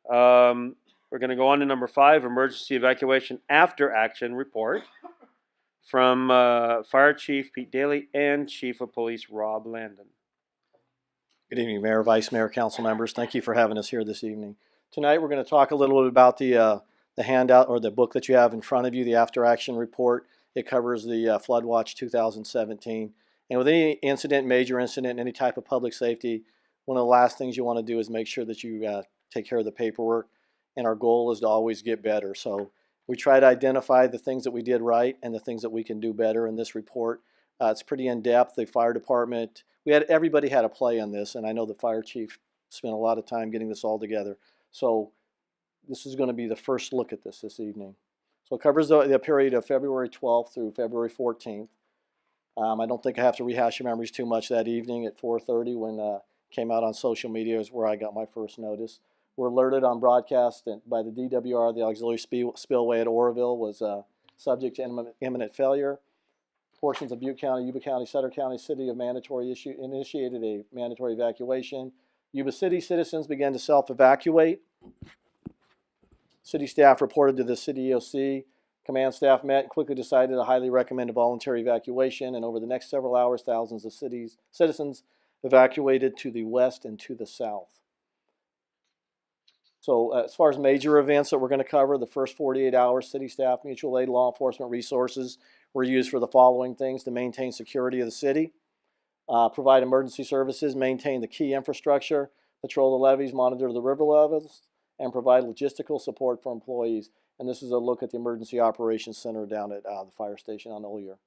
We're going to go on to number 5, emergency evacuation after action report from Fire Chief Pete Daly and Chief of Police Rob Landon. Good evening, Mayor, Vice Mayor, Council members. Thank you for having us here this evening. Tonight we're going to talk a little bit about the handout or the book that you have in front of you, the after action report. It covers the Flood Watch 2017. And with any incident, major incident, any type of public safety, one of the last things you want to do is make sure that you take care of the paperwork. And our goal is to always get better. So we try to identify the things that we did right and the things that we can do better in this report. It's pretty in-depth. The fire department, everybody had a play on this, and I know the fire chief spent a lot of time getting this all together. So this is going to be the first look at this evening. So it covers the period of February 12th through February 14th. I don't think I have to rehash your memories too much. That evening at 4:30 when it came out on social media is where I got my first notice. We're alerted on broadcast by the DWR, the auxiliary spillway at Oroville was subject to imminent failure. Portions of Butte County, Yuba County, Sutter County, City of initiated a mandatory evacuation. Yuba City citizens began to self-evacuate. City staff reported to the city EOC. Command staff met and quickly decided to highly recommend a voluntary evacuation. And over the next several hours, thousands of citizens evacuated to the west and to the south. So as far as major events that we're going to cover, the first 48 hours, city staff, mutual aid, law enforcement resources were used for the following things: to maintain security of the city, provide emergency services, maintain the key infrastructure, patrol the levees, monitor the river levels, and provide logistical support for employees. And this is a look at the Emergency Operations Center down at the fire station on Olier.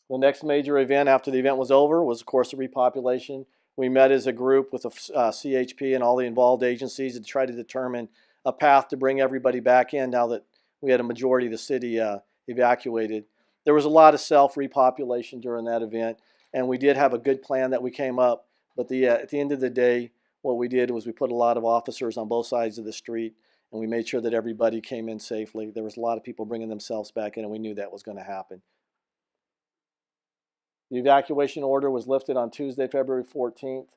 The next major event after the event was over was, of course, the repopulation. We met as a group with the CHP and all the involved agencies to try to determine a path to bring everybody back in now that we had a majority of the city evacuated. There was a lot of self-repopulation during that event, and we did have a good plan that we came up. But at the end of the day, what we did was we put a lot of officers on both sides of the street, and we made sure that everybody came in safely. There was a lot of people bringing themselves back in, and we knew that was going to happen. The evacuation order was lifted on Tuesday, February 14th.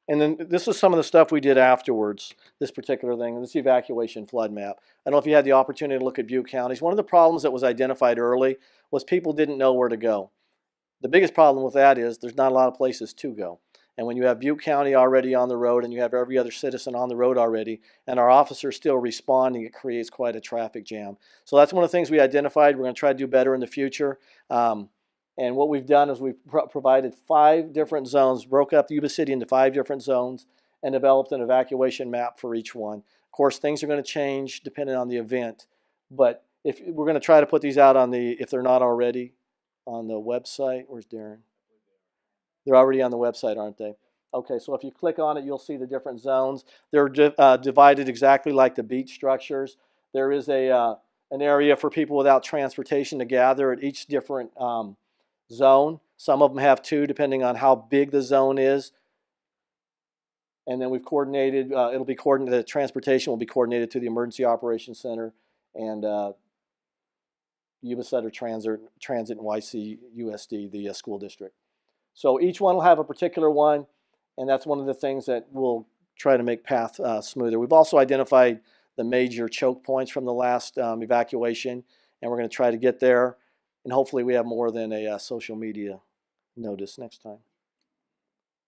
And then this is some of the stuff we did afterwards, this particular thing, this evacuation flood map. I don't know if you had the opportunity to look at Butte counties. One of the problems that was identified early was people didn't know where to go. The biggest problem with that is there's not a lot of places to go. And when you have Butte County already on the road and you have every other citizen on the road already and our officers still responding, it creates quite a traffic jam. So that's one of the things we identified. We're going to try to do better in the future. And what we've done is we've provided 5 different zones, broke up Yuba City into 5 different zones, and developed an evacuation map for each one. Of course, things are going to change depending on the event. But if we're going to try to put these out on if they're not already, on the website. Where's Darren? They're already on the website, aren't they? Okay, so if you click on it, you'll see the different zones. They're divided exactly like the beach structures. There is an area for people without transportation to gather at each different zone. Some of them have 2, depending on how big the zone is. And then we've coordinated, it'll be coordinated, the transportation will be coordinated to the Emergency Operations Center and Yuba Center Transit and YCUSD, the school district. So each one will have a particular one, and that's one of the things that we'll try to make path smoother. We've also identified the major choke points from the last evacuation, and we're going to try to get there, and hopefully we have more than a social media notice next time.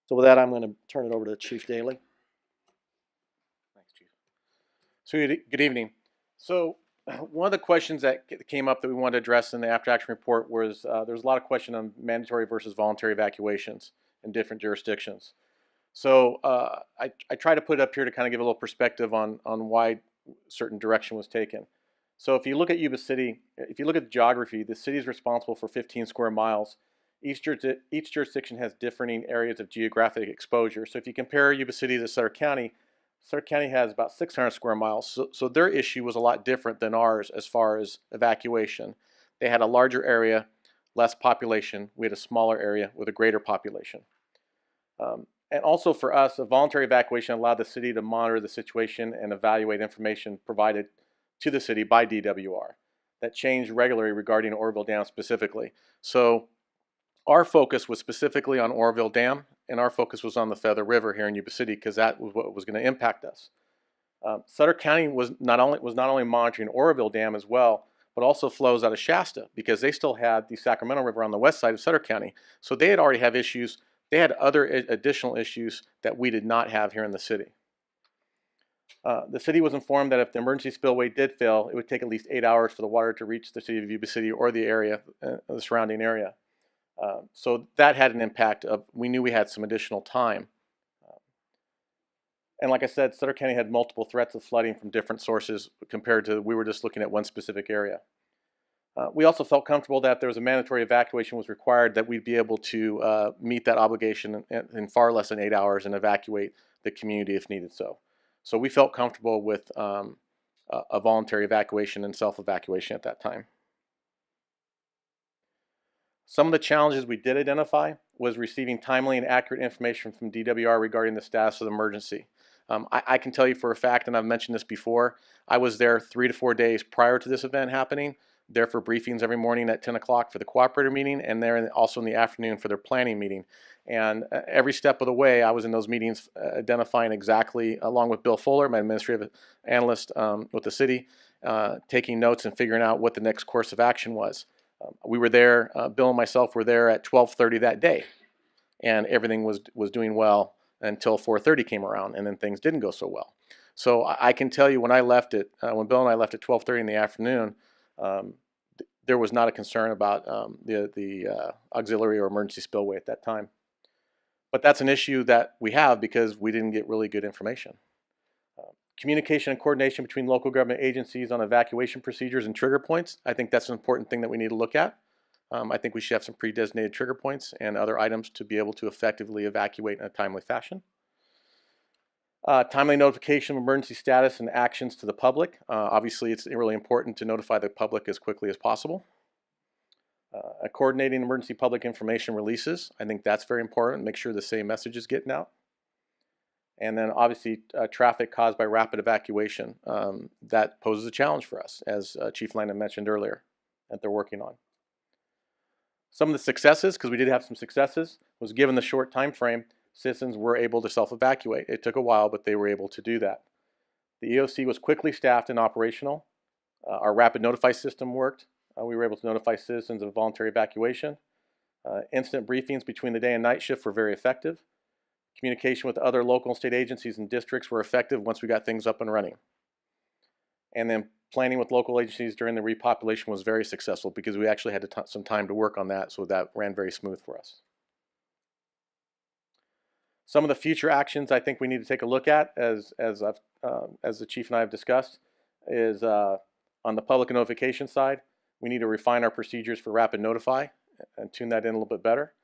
So with that, I'm going to turn it over to Chief Daly. Thanks, Chief. So good evening. So one of the questions that came up that we wanted to address in the after action report was there's a lot of question on mandatory versus voluntary evacuations in different jurisdictions. So I try to put it up here to kind of give a little perspective on why certain direction was taken. So if you look at Yuba City, if you look at the geography, the city is responsible for 15 square miles. Each jurisdiction has differing areas of geographic exposure. So if you compare Yuba City to Sutter County has about 600 square miles. So their issue was a lot different than ours as far as evacuation. They had a larger area, less population. We had a smaller area with a greater population. And also for us, a voluntary evacuation allowed the city to monitor the situation and evaluate information provided to the city by DWR that changed regularly regarding Oroville Dam specifically. So our focus was specifically on Oroville Dam and our focus was on the Feather River here in Yuba City because that was what was going to impact us. Sutter County was not only monitoring Oroville Dam as well, but also flows out of Shasta because they still had the Sacramento River on the west side of Sutter County. So they had already have issues. They had other additional issues that we did not have here in the city. The city was informed that if the emergency spillway did fail, it would take at least 8 hours for the water to reach the city of Yuba City or the area, the surrounding area. So that had an impact of, we knew we had some additional time. And like I said, Sutter County had multiple threats of flooding from different sources compared to, we were just looking at one specific area. We also felt comfortable that if there was a mandatory evacuation was required, that we'd be able to meet that obligation in far less than 8 hours and evacuate the community if needed so. So we felt comfortable with a voluntary evacuation and self-evacuation at that time. Some of the challenges we did identify was receiving timely and accurate information from DWR regarding the status of the emergency. I can tell you for a fact, and I've mentioned this before, I was there 3 to 4 days prior to this event happening, there for briefings every morning at 10 o'clock for the cooperator meeting, and there also in the afternoon for their planning meeting. And every step of the way, I was in those meetings identifying exactly, along with Bill Fuller, my administrative analyst with the city, taking notes and figuring out what the next course of action was. We were there, Bill and myself were there at 12:30 that day, and everything was doing well until 4:30 came around, and then things didn't go so well. So I can tell you when I left it, when Bill and I left at 12:30 in the afternoon, there was not a concern about the auxiliary or emergency spillway at that time. But that's an issue that we have because we didn't get really good information. Communication and coordination between local government agencies on evacuation procedures and trigger points, I think that's an important thing that we need to look at. I think we should have some pre-designated trigger points and other items to be able to effectively evacuate in a timely fashion. Timely notification of emergency status and actions to the public. Obviously, it's really important to notify the public as quickly as possible. Coordinating emergency public information releases. I think that's very important. Make sure the same message is getting out. And then obviously traffic caused by rapid evacuation. That poses a challenge for us, as Chief Landon mentioned earlier, that they're working on. Some of the successes, because we did have some successes, was given the short time frame, citizens were able to self-evacuate. It took a while, but they were able to do that. The EOC was quickly staffed and operational. Our rapid notify system worked. We were able to notify citizens of voluntary evacuation. Instant briefings between the day and night shift were very effective. Communication with other local and state agencies and districts were effective once we got things up and running. And then planning with local agencies during the repopulation was very successful because we actually had some time to work on that, so that ran very smooth for us. Some of the future actions I think we need to take a look at, as the chief and I have discussed, is on the public notification side, we need to refine our procedures for rapid notify and tune that in a little bit better.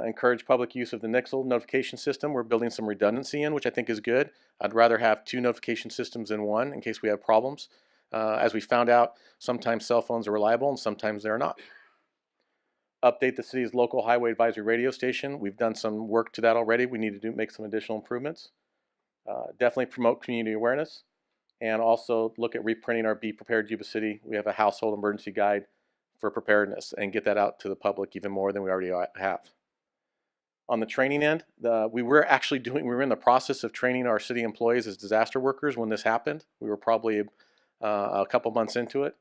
Encourage public use of the Nixle notification system. We're building some redundancy in, which I think is good. I'd rather have 2 notification systems than 1 in case we have problems. As we found out, sometimes cell phones are reliable and sometimes they're not. Update the city's local highway advisory radio station. We've done some work to that already. We need to make some additional improvements. Definitely promote community awareness, and also look at reprinting our Be Prepared Yuba City. We have a household emergency guide for preparedness, and get that out to the public even more than we already have. On the training end, we were in the process of training our city employees as disaster workers when this happened. We were probably a couple months into it.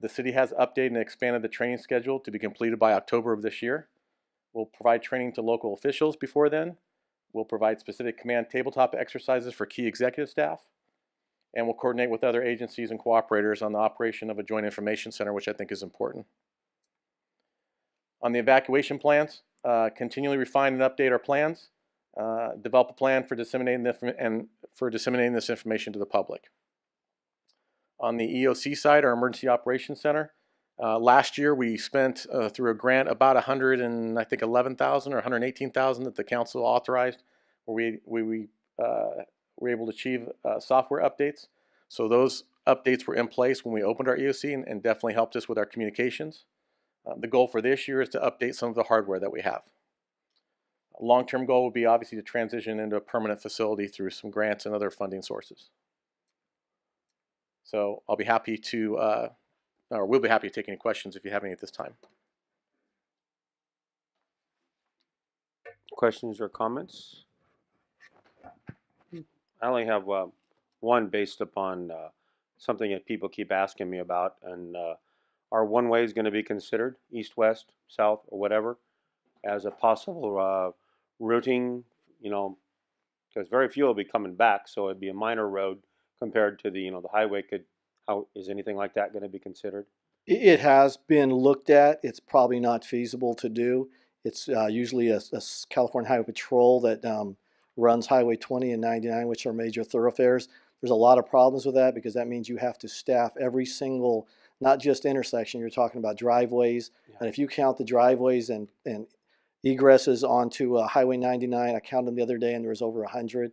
The city has updated and expanded the training schedule to be completed by October of this year. We'll provide training to local officials before then. We'll provide specific command tabletop exercises for key executive staff. And we'll coordinate with other agencies and cooperators on the operation of a joint information center, which I think is important. On the evacuation plans, continually refine and update our plans. Develop a plan for disseminating this information to the public. On the EOC side, our Emergency Operations Center, last year we spent through a grant about $111,000 or $118,000 that the council authorized, where we were able to achieve software updates. So those updates were in place when we opened our EOC and definitely helped us with our communications. The goal for this year is to update some of the hardware that we have. A long-term goal would be obviously to transition into a permanent facility through some grants and other funding sources. So I'll be happy to, or we'll be happy to take any questions if you have any at this time. Questions or comments? I only have one based upon something that people keep asking me about, and are one ways going to be considered, east, west, south, or whatever, as a possible routing? You know, because very few will be coming back, so it'd be a minor road compared to the highway. How is anything like that going to be considered? It has been looked at. It's probably not feasible to do. It's usually a California Highway Patrol that runs Highway 20 and 99, which are major thoroughfares. There's a lot of problems with that because that means you have to staff every single, not just intersection, you're talking about driveways. Yeah. And if you count the driveways and egresses onto Highway 99, I counted them the other day and there was over 100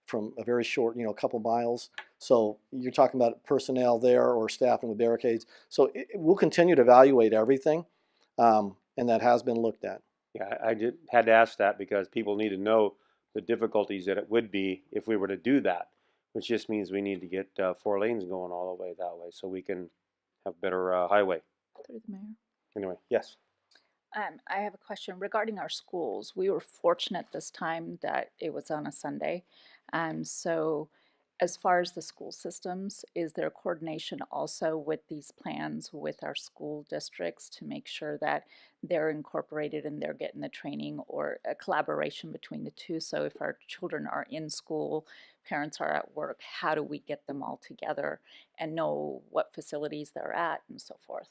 from a very short, a couple miles. So you're talking about personnel there or staffing with barricades. So we'll continue to evaluate everything, and that has been looked at. Yeah, I had to ask that because people need to know the difficulties that it would be if we were to do that, which just means we need to get 4 lanes going all the way that way so we can have better highway. Through the mayor. Anyway, yes. I have a question regarding our schools. We were fortunate this time that it was on a Sunday. So as far as the school systems, is there coordination also with these plans with our school districts to make sure that they're incorporated and they're getting the training, or a collaboration between the two? So if our children are in school, parents are at work, how do we get them all together and know what facilities they're at and so forth?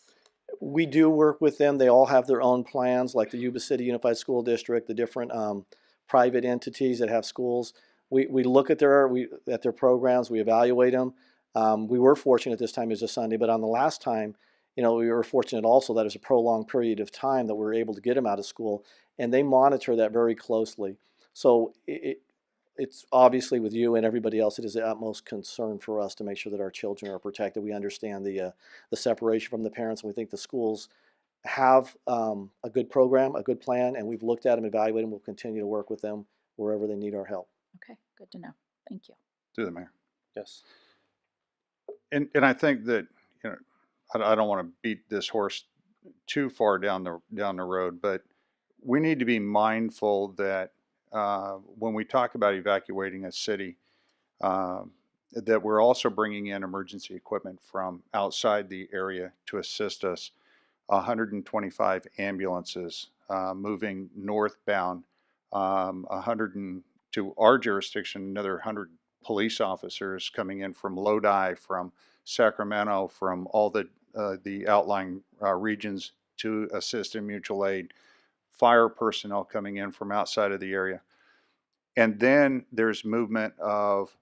We do work with them. They all have their own plans, like the Yuba City Unified School District, the different private entities that have schools. We look at their programs, we evaluate them. We were fortunate this time it was a Sunday, but on the last time, we were fortunate also that it was a prolonged period of time that we were able to get them out of school, and they monitor that very closely. So it's obviously with you and everybody else, it is the utmost concern for us to make sure that our children are protected. We understand the separation from the parents, and we think the schools have a good program, a good plan, and we've looked at them, evaluated them. We'll continue to work with them wherever they need our help. Okay, good to know. Thank you. Through the mayor. Yes. And I think that, I don't want to beat this horse too far down the road, but we need to be mindful that when we talk about evacuating a city, that we're also bringing in emergency equipment from outside the area to assist us. 125 ambulances moving northbound, 100 to our jurisdiction, another 100 police officers coming in from Lodi, from Sacramento, from all the outlying regions to assist in mutual aid, fire personnel coming in from outside of the area. And then there's movement of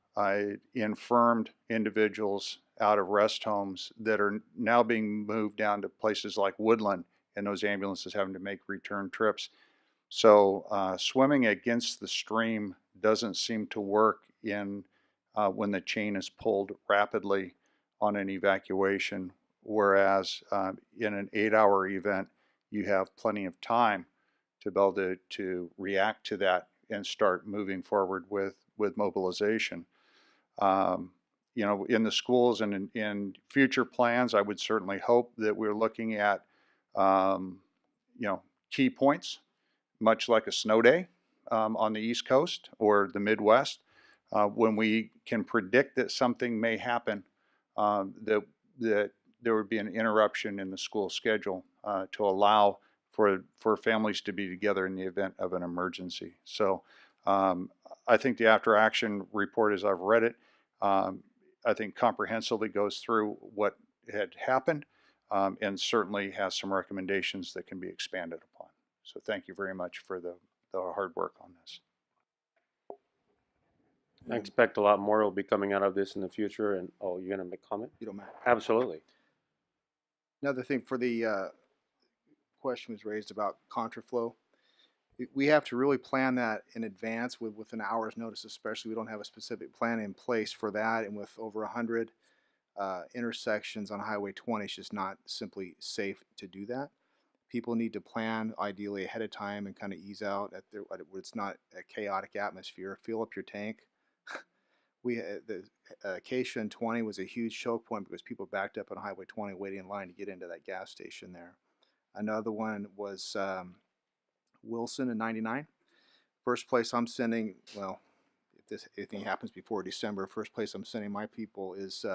infirmed individuals out of rest homes that are now being moved down to places like Woodland, and those ambulances having to make return trips. So swimming against the stream doesn't seem to work when the chain is pulled rapidly on an evacuation, whereas in an 8-hour event, you have plenty of time to be able to react to that and start moving forward with mobilization. In the schools and in future plans, I would certainly hope that we're looking at, key points, much like a snow day on the East Coast or the Midwest, when we can predict that something may happen, that there would be an interruption in the school schedule to allow for families to be together in the event of an emergency. So I think the after action report, as I've read it, I think comprehensively goes through what had happened and certainly has some recommendations that can be expanded upon. So thank you very much for the hard work on this. I expect a lot more will be coming out of this in the future. And you're going to make a comment? You don't mind. Absolutely. Another thing for the question was raised about contraflow. We have to really plan that in advance with an hour's notice, especially we don't have a specific plan in place for that. And with over 100 intersections on Highway 20, it's just not simply safe to do that. People need to plan ideally ahead of time and kind of ease out where it's not a chaotic atmosphere. Fill up your tank. The Acacia and 20 was a huge choke point because people backed up on Highway 20 waiting in line to get into that gas station there. Another one was Wilson and 99. First place I'm sending, well, if anything happens before December, first place I'm sending my people is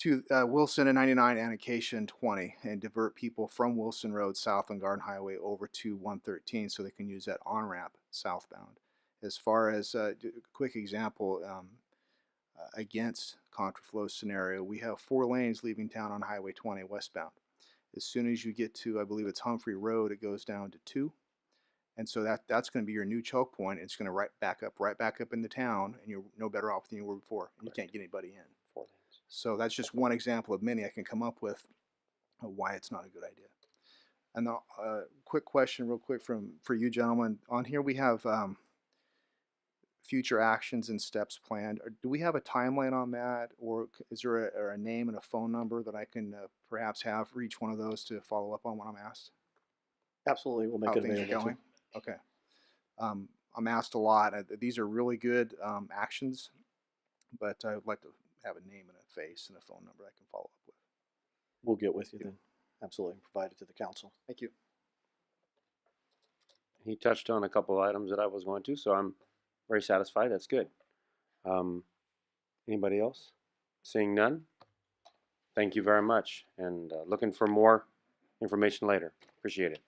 to Wilson and 99 and Acacia 20, and divert people from Wilson Road south on Garden Highway over to 113 so they can use that on-ramp southbound. As far as a quick example, against contraflow scenario, we have 4 lanes leaving town on Highway 20 westbound. As soon as you get to, I believe it's Humphrey Road, it goes down to 2. And so that's going to be your new choke point. It's going to right back up into town, and you're no better off than you were before. You can't get anybody in. 4 lanes. So that's just one example of many I can come up with of why it's not a good idea. And the quick question, real quick, for you gentlemen. On here we have future actions and steps planned. Do we have a timeline on that, or is there a name and a phone number that I can perhaps have for each one of those to follow up on when I'm asked? Absolutely, we'll make How it things are available. going? Okay. I'm asked a lot. These are really good actions, but I would like to have a name and a face and a phone number I can follow up with. We'll get with you then. Absolutely, provide it to the council. Thank you. He touched on a couple of items that I was going to, so I'm very satisfied. That's good. Anybody else? Seeing none? Thank you very much, and looking for more information later. Appreciate it.